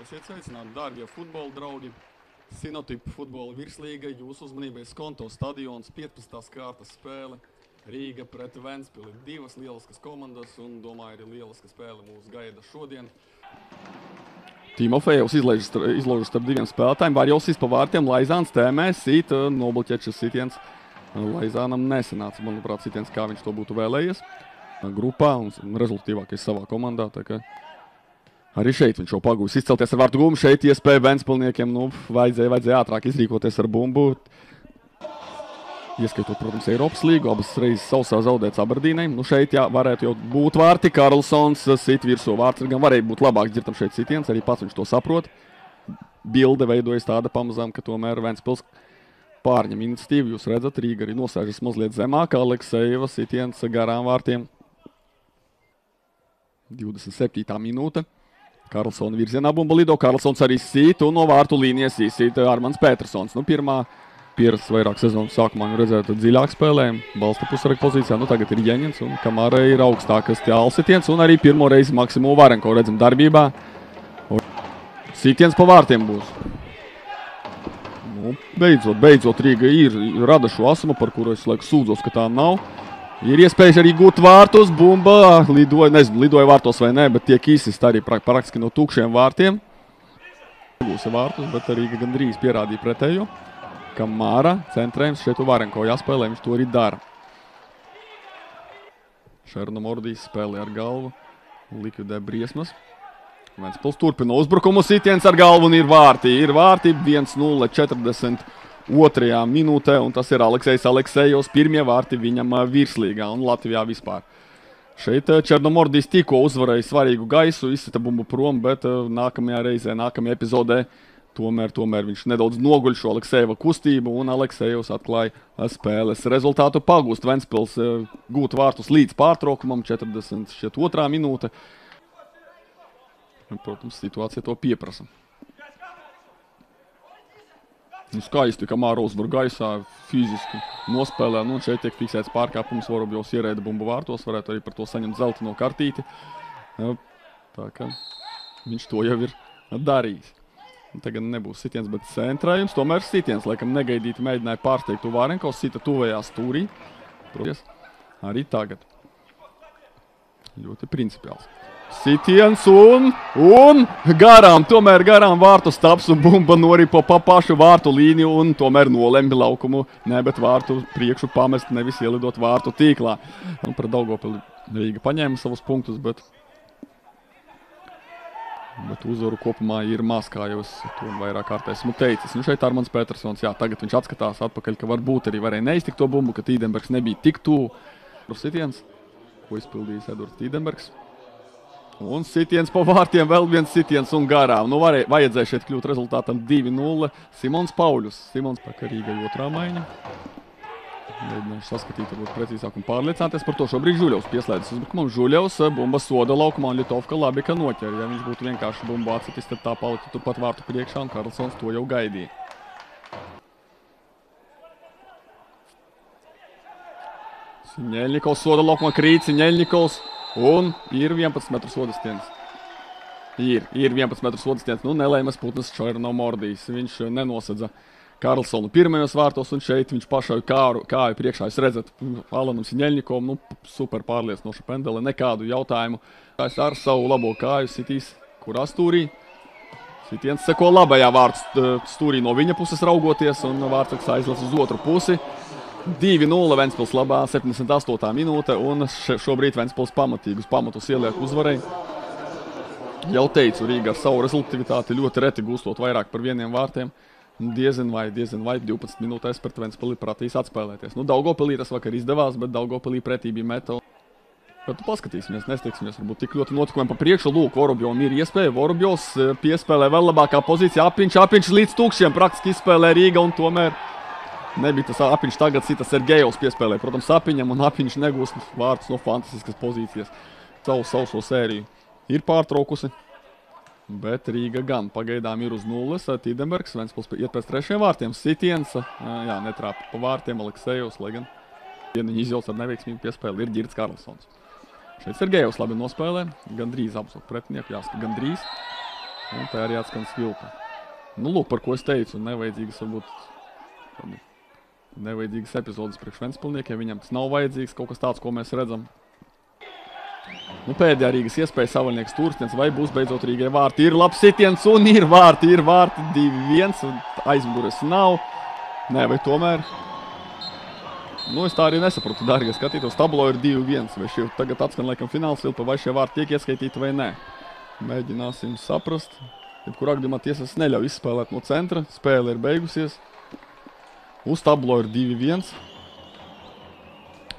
Esiet sveicināti, dārgie futbola draugi. Sinotipa futbola virslīga jūsu uzmanībai Skonto stadions 15. kārtas spēle. Rīga pret Ventspili. Divas lieliskas komandas un, domāju, arī lieliska spēle mūs gaida šodien. Timofejevs izlaužas starp diviem spēlētājiem. Varjovskis pa vārtiem, Laizāns tēmē, sit, nobloķēts sitiens. Laizānam nesanāca, manuprāt, sitiens, kā viņš to būtu vēlējies. Grupā un rezultatīvākais savā komandā. Tā kā arī šeit viņš jau pagūs izcelties ar vārtu gumu. Šeit iespēja Ventspilniekiem, vajadzēja ātrāk izrīkoties ar bumbu. Ieskaitot, protams, Eiropas līgu, abas reizes sausā zaudēts Aberdīnai. Šeit varētu jau būt vārti. Karlsons sit virsū vārds. Gan varēja būt labāks, dzirdam šeit sitiens, arī pats viņš to saprot. Bilde veidojas tāda pamazām, ka tomēr Ventspils pārņem iniciatīvu. Jūs redzat, Rīga arī nosēžas mazliet zemāk. Aleksejeva sitiens garām vārtiem. 27. minūte. Karlsona virzienā bumba lido. Karlsons arī sit un no vārtu līnijas izsit Armans Petersons. Pieras vairāk sezonas sākumā redzēt dziļāk spēlēm. Balsta pusarek pozīcijā. Tagad ir Jeņins un Kamara ir augstākas sitiens. Un arī pirmo reizi Maksimu Varenko redzam darbībā. Sitiens pa vārtiem būs. Beidzot Rīga ir rada šo asumu, par kuru es sūdzos, ka tā nav. Ir iespējas arī gūt vārtus. Bumba lidoja vārtos vai nē, bet tiek izsist arī praktiski no tukšiem vārtiem. Būs vārtus, bet Rīga gandrīz pierādīja pretējo. Kamara centrējums šeit Varenko jāspēlē, viņš to arī dara. Černomordijs spēlē ar galvu, likvidē briesmas. Ventspils turpina uzbrukumu, sitiens ar galvu un ir vārti. 1-0 42. minūtē, un tas ir Aleksejevs pirmie vārti viņam virslīgā un Latvijā vispār. Šeit Černomordijs tikko uzvarēja svarīgu gaisu, izsita bumbu prom, bet nākamajā epizodē Tomēr viņš nedaudz noguļ šo Aleksejeva kustību, un Aleksejevs atklāja spēles rezultātu. Pagūst Ventspils gūt vārtus līdz pārtraukumam, 42. minūte. Protams, situācija to pieprasa. Skaisti, Kamara uzvar gaisā, fiziski nospēlē. Šeit tiek fiksēts pārkāpums, Vorobjovs ierēda bumbu vārtos, varētu arī par to saņemt zeltaino kartīti. Tā kā viņš to jau ir darījis. Tagad nebūs sitiens, bet centrējums. Tomēr sitiens, laikam negaidīti mēģināja pārsteigt Varenko, sita tuvējā stūrī. Arī tagad. Ļoti principiāls. Sitiens un tomēr garām vārtu staps un bumba noripo pa pašu vārtu līniju un tomēr nolemj laukumu. Bet vārtu priekšu pamest, nevis ielidot vārtu tīklā. Par Daugavpili Rīga paņēma savus punktus, bet uzvaru kopumā ir maz, kā jau es to vairāk kārt esmu teicis. Šeit Armans Petersons, tagad viņš atskatās atpakaļ, ka varbūt arī varēja neiztikt to bumbu, ka Tīdenbergs nebija tik tuvu. Sitiens, ko izpildījis Edvards Tīdenbergs. Un sitiens pa vārtiem, vēl viens sitiens un garām. Vajadzēja šeit kļūt rezultātam 2-0. Simons Pauļus. Tā kā Rīga otrā maiņa. Mēģināšu saskatīt, varbūt precīzāk un pārliecināties par to. Šobrīd Žuļevs pieslēdzas uzbrukumam. Žuļevs bumba soda laukumā un Ļitovka labi, ka noķer. Ja viņš būtu vienkārši bumbu atsitis, tad tā palika turpat vārtu priekšā un Karlsons to jau gaidīja. Siņeļņikovs soda laukumā krīt, Siņeļņikovs un ir 11 metru sodastiens. Ir 11 metru sodastiens. Nelēmas putnas Černomordijs. Viņš nenosadza Karlsonu pirmajos vārtos, un šeit viņš pašauj kāju priekšā. Jūs redzat, Alanam Siņeļņikovam, super pārliecinoša pendele, nekādu jautājumu. Ar savu labo kāju sitīs, kurā stūrī. Sitiens seko labajā vārtu stūrī no viņa puses raugoties, un vārtsargs aizlas uz otru pusi. 2-0 Ventspils labā, 78. minūte, un šobrīd Ventspils pamatīgus pamatus ieliek uzvarei. Jau teicu, Rīga ar savu rezultatīvitāti ļoti reti gūstot vairāk par vieniem vārtiem. Diezin vai 12 minūtēs pret Ventspili pratīs atspēlēties. Daugavpilī tas vakar izdevās, bet Daugavpilī pretī bija meta. Bet paskatīsimies, nesteigsimies, varbūt tik ļoti notikumiem pa priekšu. Lūk, Vorobjovam ir iespēja. Vorobjovs piespēlē vēl labākā pozīcija. Apiņš līdz tukšiem praktiski izspēlē Rīga, un tomēr nebija tas Apiņš tagad sita Sergejovs piespēlē. Protams, Apiņam un Apiņš negūst vārtus no fantastiskas pozīcijas. Sauso sēriju ir pārtraukusi. Bet Rīga gan pagaidām ir uz nulles. Tīdenbergs, Ventspils iet pēc trešajiem vārtiem. Sitiens, netrāpa pa vārtiem Aleksejevs, lai gan vieniņi izjauts ar neveiksmīgu piespēli ir Girts Karlsons. Šeit Sergejevs labi nospēlē, gandrīz apsaukt pretinieku, jāsaka gandrīz. Un tā arī atskan Svilpa. Nu, lūk, par ko es teicu, nevajadzīgas varbūt nevajadzīgas epizodes priekš Ventspilsniekiem. Viņam tas nav vajadzīgs, kaut kas tāds, ko mēs redzam. Nu, pēdējā Rīgas iespēja Savaļnieks Turstens, vai būs beidzot Rīgai vārti. Ir labs sitiens un ir vārti 2-1, un aizmugures nav. Nē, vai tomēr? Nu, es tā arī nesaprotu, dārgie skatītos, tablo ir 2-1, vai šie tagad atskan laikam fināls Svilpa, vai šie vārti tiek ieskaitīti vai nē. Mēģināsim saprast. Jebkurā gadījumā tiesas neļauj izspēlēt no centra, spēle ir beigusies. Uz tablo ir 2-1.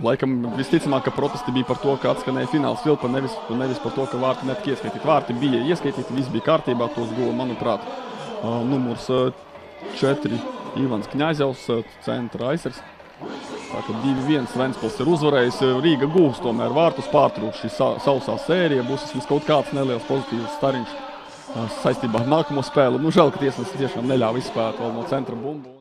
Laikam visticamāk, ka protesti bija par to, ka atskanēja fināls Svilpa, nevis par to, ka vārti netika ieskaitīti. Vārti bija ieskaitīti, viss bija kārtībā, tos guva, manuprāt, numurs 4 Ivans Kņaļzevs, centra aizsargs. Tā kā 2-1 Ventspils ir uzvarējis, Rīga gūs tomēr vārtus, pārtrūks šī sausā sērija, būs vismaz kaut kāds neliels pozitīvs stariņš saistībā ar nākamo spēli. Nu, žēl, ka tiesnesis tiešām neļāva izspēlēt vēl no centra bumbu.